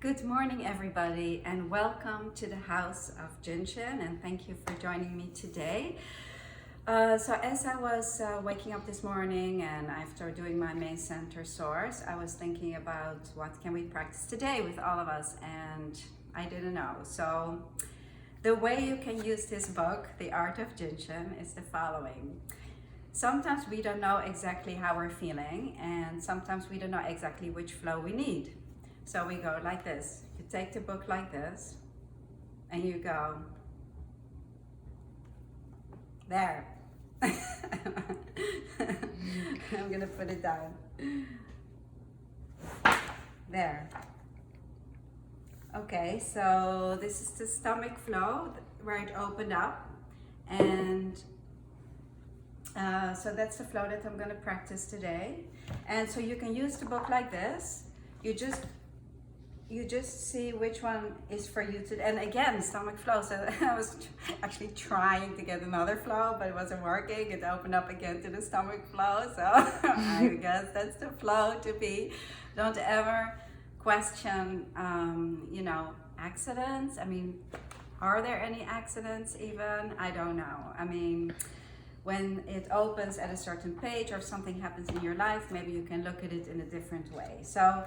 Good morning, everybody, and welcome to the House of Jin Shin, and thank you for joining me today. So as I was waking up this morning and after doing my main center source, I was thinking about what can we practice today with all of us, and I didn't know. So the way you can use this book, The Art of Jin Shin, is the following. Sometimes we don't know exactly how we're feeling, and sometimes we don't know exactly which flow we need. So we go like this. You take the book like this, and you go there. I'm gonna put it down. There. Okay, so this is the stomach flow where it opened up, and so that's the flow that I'm gonna practice today. And so you can use the book like this. You just see which one is for you to, and again, stomach flow. So I was actually trying to get another flow, but it wasn't working. It opened up again to the stomach flow. So I guess that's the flow to be. Don't ever question, accidents. I mean, are there any accidents even? I don't know. I mean, when it opens at a certain page or something happens in your life, maybe you can look at it in a different way. So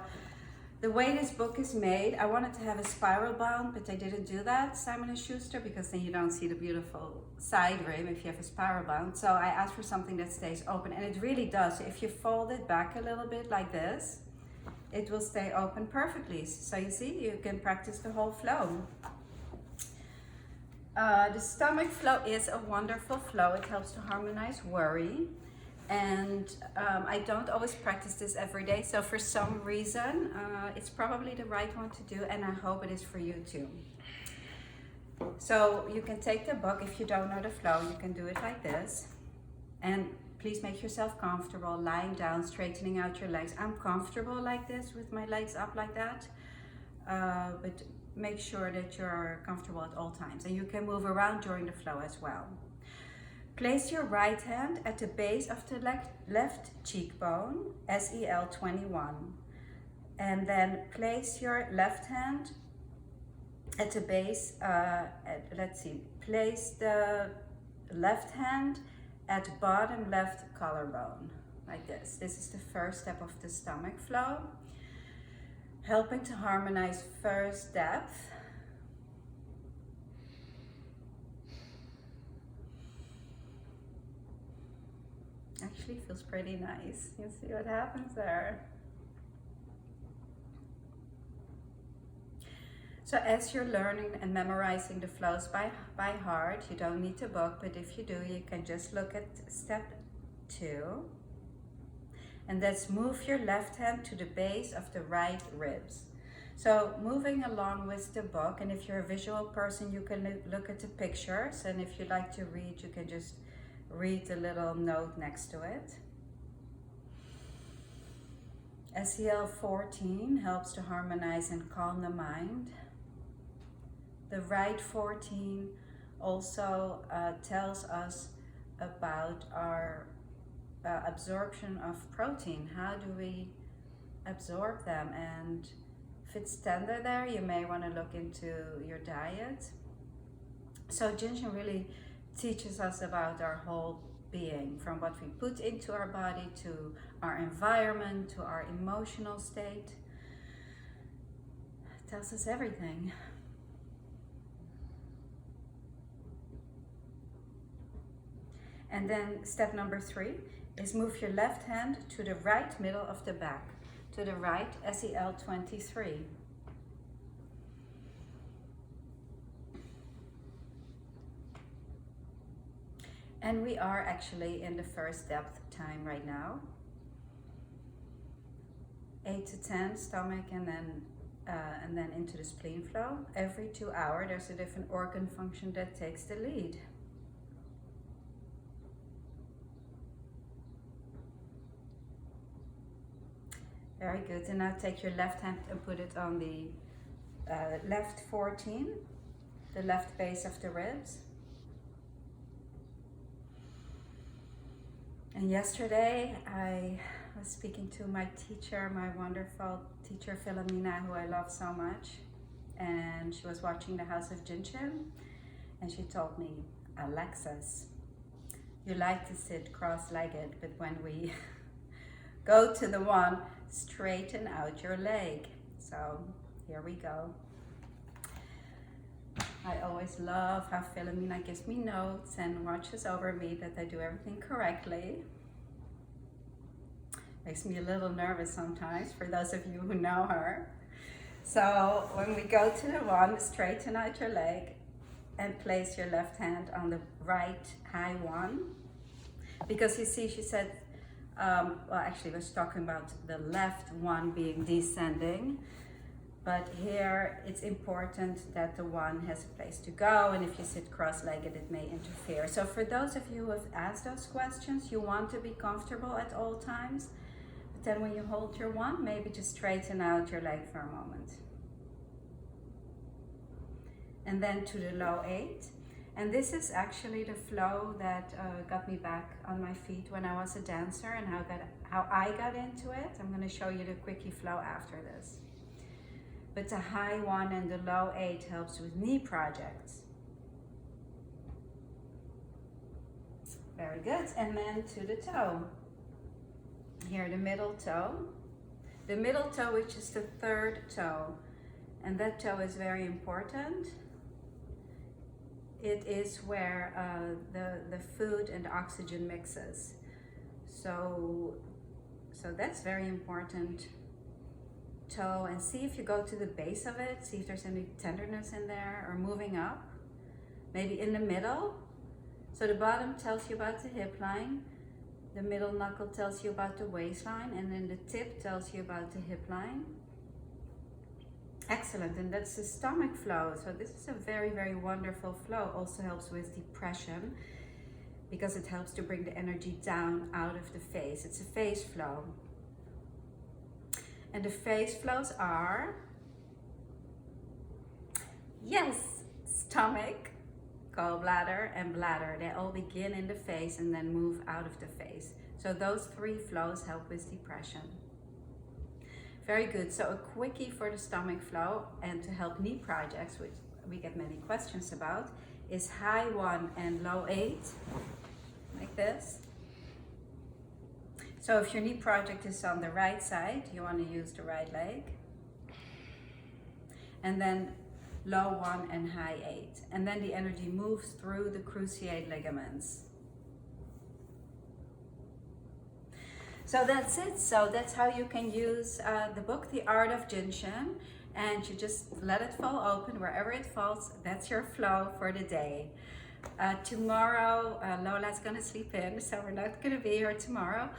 the way this book is made, I wanted to have a spiral bound, but I didn't do that, Simon & Schuster, because then you don't see the beautiful side rim if you have a spiral bound. So I asked for something that stays open, and it really does. So if you fold it back a little bit like this, it will stay open perfectly. So you see, you can practice the whole flow. The stomach flow is a wonderful flow. It helps to harmonize worry. And I don't always practice this every day, so for some reason it's probably the right one to do, and I hope it is for you too. So you can take the book. If you don't know the flow, you can do it like this, and please make yourself comfortable lying down, straightening out your legs. I'm comfortable like this with my legs up like that, but make sure that you're comfortable at all times, and you can move around during the flow as well. Place your right hand at the base of the left cheekbone, SEL 21. And then place your left hand at the base, place the left hand at bottom left collarbone, like this. This is the first step of the stomach flow, helping to harmonize first depth. Actually feels pretty nice. You see what happens there. So as you're learning and memorizing the flows by heart, you don't need the book, but if you do, you can just look at step 2. And that's move your left hand to the base of the right ribs. So moving along with the book, and if you're a visual person, you can look at the pictures, and if you like to read, you can just read the little note next to it. SEL 14 helps to harmonize and calm the mind. The right 14 also tells us about our absorption of protein. How do we absorb them? And if it's tender there, you may want to look into your diet. So Jin Shin really teaches us about our whole being, from what we put into our body to our environment to our emotional state. It tells us everything. And then step number 3 is move your left hand to the right middle of the back, to the right, SEL 23. And we are actually in the first depth time right now. 8 to 10 stomach, and then into the spleen flow. Every 2 hours, there's a different organ function that takes the lead. Very good. And now take your left hand and put it on the left 14, the left base of the ribs. And yesterday I was speaking to my teacher, my wonderful teacher Philomena, who I love so much, and she was watching the House of Jin Shin, and she told me, Alexis, you like to sit cross-legged, but when we go to the one, straighten out your leg. So here we go. I always love how Philomena gives me notes and watches over me that I do everything correctly. Makes me a little nervous sometimes, for those of you who know her. So when we go to the one, straighten out your leg and place your left hand on the right high one. Because you see, she said, well, actually, I was talking about the left one being descending. But here, it's important that the one has a place to go, and if you sit cross-legged, it may interfere. So for those of you who have asked those questions, you want to be comfortable at all times, but then when you hold your one, maybe just straighten out your leg for a moment. And then to the low 8. And this is actually the flow that got me back on my feet when I was a dancer, and how I got into it. I'm going to show you the quickie flow after this. But the high 1 and the low 8 helps with knee projects. Very good. And then to the toe. Here, the middle toe. The middle toe, which is the 3rd toe. And that toe is very important. It is where the food and oxygen mixes. So that's very important. Toe, and see if you go to the base of it, see if there's any tenderness in there, or moving up, maybe in the middle. So the bottom tells you about the hip line, the middle knuckle tells you about the waistline, and then the tip tells you about the hip line. Excellent, and that's the stomach flow. So this is a very, very wonderful flow. Also helps with depression because it helps to bring the energy down out of the face. It's a face flow. And the face flows are, yes, stomach, gallbladder, and bladder. They all begin in the face and then move out of the face. So those 3 flows help with depression. Very good. So a quickie for the stomach flow and to help knee projects, which we get many questions about, is high 1 and low 8, like this. So if your knee project is on the right side, you want to use the right leg. And then low 1 and high 8. And then the energy moves through the cruciate ligaments. So that's it. So that's how you can use the book, The Art of Jin Shin. And you just let it fall open wherever it falls. That's your flow for the day. Tomorrow, Lola's going to sleep in, so we're not going to be here tomorrow.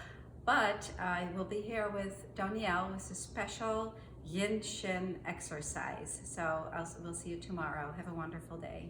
But I will be here with Danielle with a special Yin Shin exercise. So we'll see you tomorrow. Have a wonderful day.